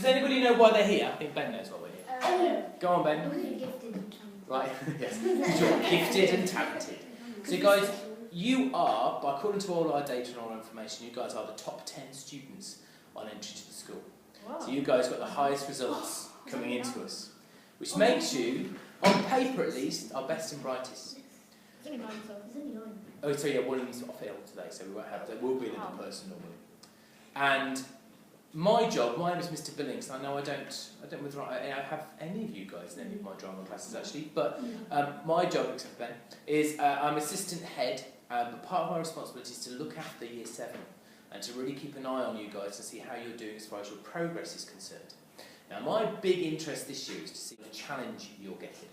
Does anybody know why they're here? I think Ben knows why we're here. Go on, Ben. Right, yes. You're gifted and talented. So guys, you are, by according to all our data and all our information, you guys are the top 10 students on entry to the school. Wow. So you guys got the highest results coming into us, which makes you, on paper at least, our best and brightest. Oh, so yeah, one of them's off ill today, so we won't have, there will be another person normally. And my job, my name is Mr. Billings. I know I have any of you guys in any of my drama classes actually, but my job, except Ben, is I'm assistant head, but part of my responsibility is to look after Year 7 and to really keep an eye on you guys to see how you're doing as far as your progress is concerned. Now, my big interest this year is to see the challenge you're getting.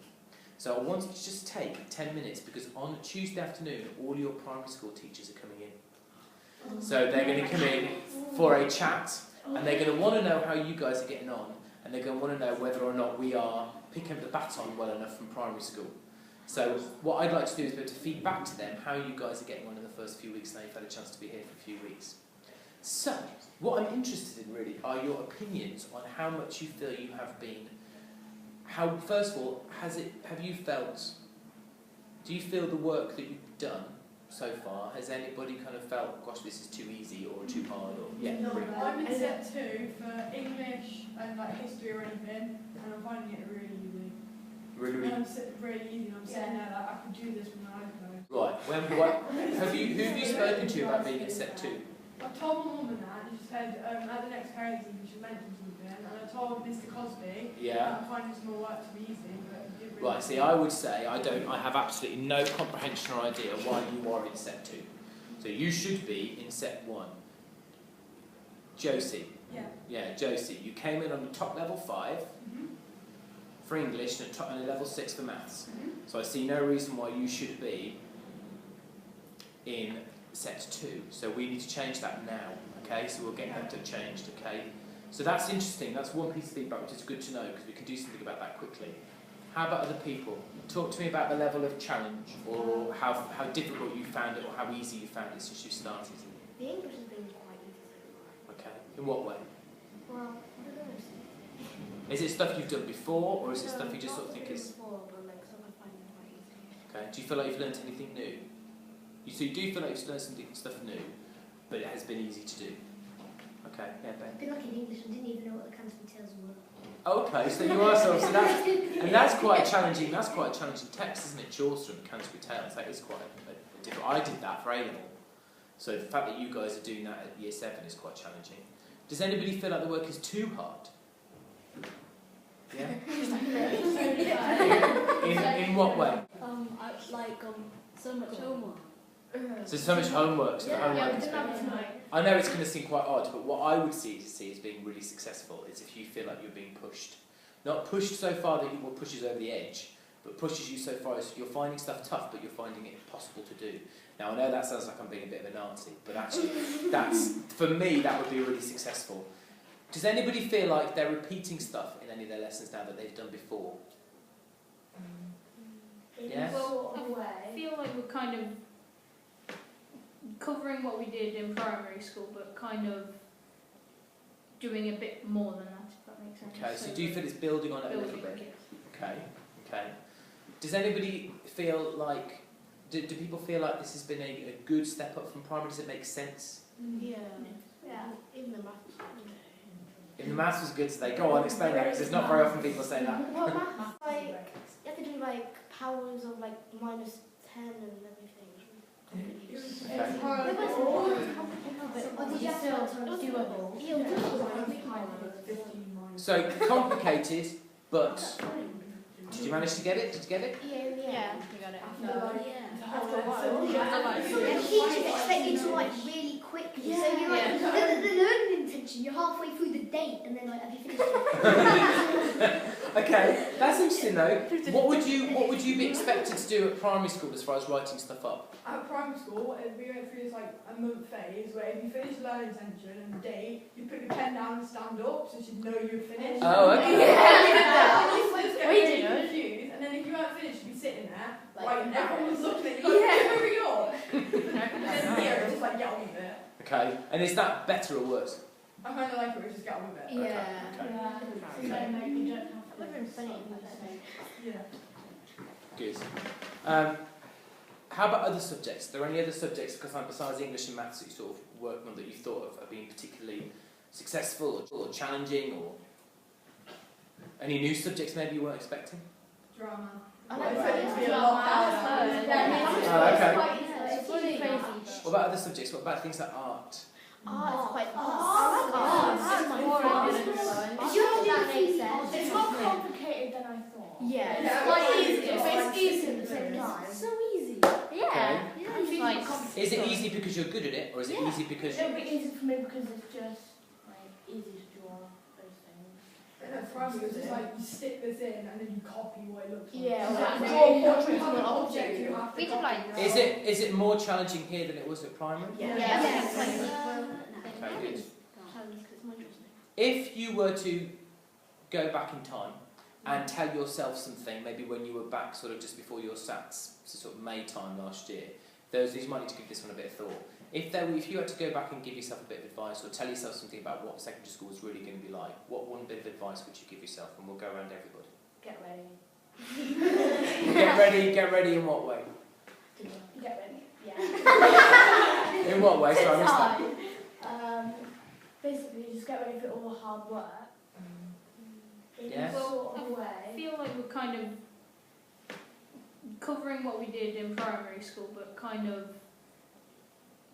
So I wanted to just take 10 minutes because on Tuesday afternoon, all your primary school teachers are coming in. So they're going to come in for a chat, and they're going to want to know how you guys are getting on, and they're going to want to know whether or not we are picking up the baton well enough from primary school. So what I'd like to do is be able to feed back to them how you guys are getting on in the first few weeks now you've had a chance to be here for a few weeks. So, what I'm interested in really are your opinions on how much you feel you have been. How, first of all, do you feel the work that you've done so far, has anybody kind of felt, gosh, this is too easy or too hard? Or yeah, no, I'm in set 2 for English and like history or anything, and I'm finding it really easy. Really? And I'm really easy, and I'm saying that like, I could do this with my eyes closed. Right, who have you spoken to about being in set 2? I told my mum and that, and she said at the next parents evening she mentioned something, and I told Mr. Cosby I'm finding some more work to be easy, but it did really right, see, I would say I have absolutely no comprehension or idea why you are in set 2. So you should be in set 1. Josie. Yeah, Josie, you came in on the top level 5 for English and a level 6 for maths. So I see no reason why you should be in set 2. So we need to change that now, okay? So we'll get that changed, okay? So that's interesting. That's one piece of feedback which is good to know because we can do something about that quickly. How about other people? Talk to me about the level of challenge or how difficult you found it or how easy you found it since you started. The English has been quite easy so far. Okay. In what way? Well, I don't know. Is it stuff you've done before or is it stuff you just sort of think is... Before, but like some I find it quite easy. Okay. Do you feel like you've learned anything new? So you do feel like you've learned stuff new, but it has been easy to do. Okay, yeah, Ben. I feel like in English I didn't even know what the Canterbury Tales were. Okay, so you are so that's quite a challenging. That's quite a challenging text, isn't it? Chaucer and Canterbury Tales. That is quite a different. I did that for A level, so the fact that you guys are doing that at Year 7 is quite challenging. Does anybody feel like the work is too hard? Yeah. in what way? So much homework. So much homework. So the homework is I know it's going to seem quite odd, but what I would see as being really successful is if you feel like you're being pushed. Not pushed so far that it pushes over the edge, but pushes you so far as you're finding stuff tough, but you're finding it possible to do. Now, I know that sounds like I'm being a bit of a Nazi, but actually, for me, that would be really successful. Does anybody feel like they're repeating stuff in any of their lessons now that they've done before? Yeah? Well, I feel like we're kind of covering what we did in primary school, but kind of doing a bit more than that, if that makes sense. Okay, so do you feel it's building on it a little bit? Yes. Okay. Does anybody feel like, do people feel like this has been a good step up from primary? Does it make sense? Yeah. Even the maths. If the maths was good today, go on, explain that, because it's not very often people say that. Well, maths, like, you have to do like powers of like -10 and everything. So complicated, but did you manage to get it? Did you get it? Yeah, we got it. After a while. And teachers expect you to like really quickly. So you're like the learning intention. You're halfway through the date, and then like have you finished it? Okay, that's interesting though. What would you be expected to do at primary school as far as writing stuff up? At primary school, we went through this like a month phase where if you finish the learning intention and the date, you put your pen down and stand up so she'd know you'd finished. Oh, okay. We did confused, and then if you weren't finished, you'd be sitting there, like everyone was looking at you, like, hurry up. And then here, just like get on with it. Okay, and is that better or worse? I kind of like it, we just get on with it. Yeah. Okay. Yeah. Good. How about other subjects? Are there any other subjects, besides English and maths, that you sort of work on that you thought of being particularly successful or challenging, or any new subjects maybe you weren't expecting? Drama. I Well, like it's going to be a lot harder. Oh, okay. It's really crazy. What about other subjects? What about things like art? Art's quite Art. Art's that makes sense. It's more complicated than I thought. Yeah. Yeah, It's quite but easy, it's but it's easy at the same time. So easy. Yeah. Is it easy? easy because you're good at it, or is it Yeah. easy because... It'll be easy for me because it's just like easy to draw those things. And at primary, it's just like you stick this in and then you copy what it looks like. Yeah, So like you draw have portraits an of an object, object. you have to We did copy like- it. Is it more challenging here than it was at primary? Yeah. Okay, good. If you were to go back in time and tell yourself something, maybe when you were back sort of just before your SATs, so sort of May time last year, you might need to give this one a bit of thought. If you had to go back and give yourself a bit of advice or tell yourself something about what secondary school is really going to be like, what one bit of advice would you give yourself? And we'll go around everybody. Get ready. Get ready in what way? Get ready. Yeah. In what way? Sorry, I missed that. Basically, just get ready for all the hard work. Yes. Well, In a I way. feel like we're kind of covering what we did in primary school, but kind of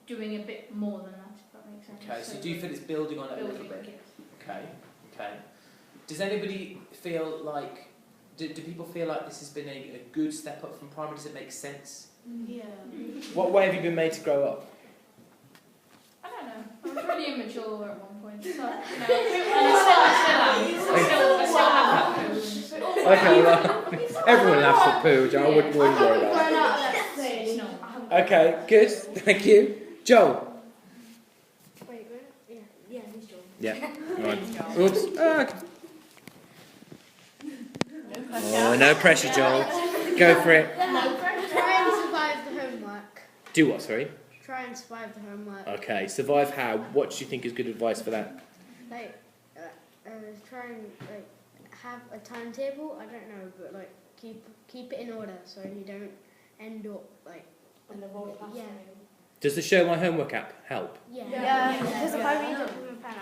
doing a bit more than that, if that makes sense. Okay, so do you feel it's building on it a little building, bit? yes. Okay. Does anybody feel like, do people feel like this has been a good step up from primary? Does it make sense? Yeah. What way have you been made to grow up? I don't know. I was really immature at one point. So, you know, and I still have that poo. Okay, well, everyone laughs at poo, which I wouldn't worry about. Grown out of that It's stage. not. Okay, good, thank you. Joel? Wait, yeah, he's John. Yeah, right. Oops. Oh, no pressure, Joel. Go for it. Try and survive the homework. Do what, sorry? Try and survive the homework. Okay, survive how? What do you think is good advice for that? Like, try and like have a timetable. I don't know, but like keep it in order so you don't end up like. And the whole class. Yeah. Does the Show My Homework app help? Yeah. Yeah. Because if I read it from a pen,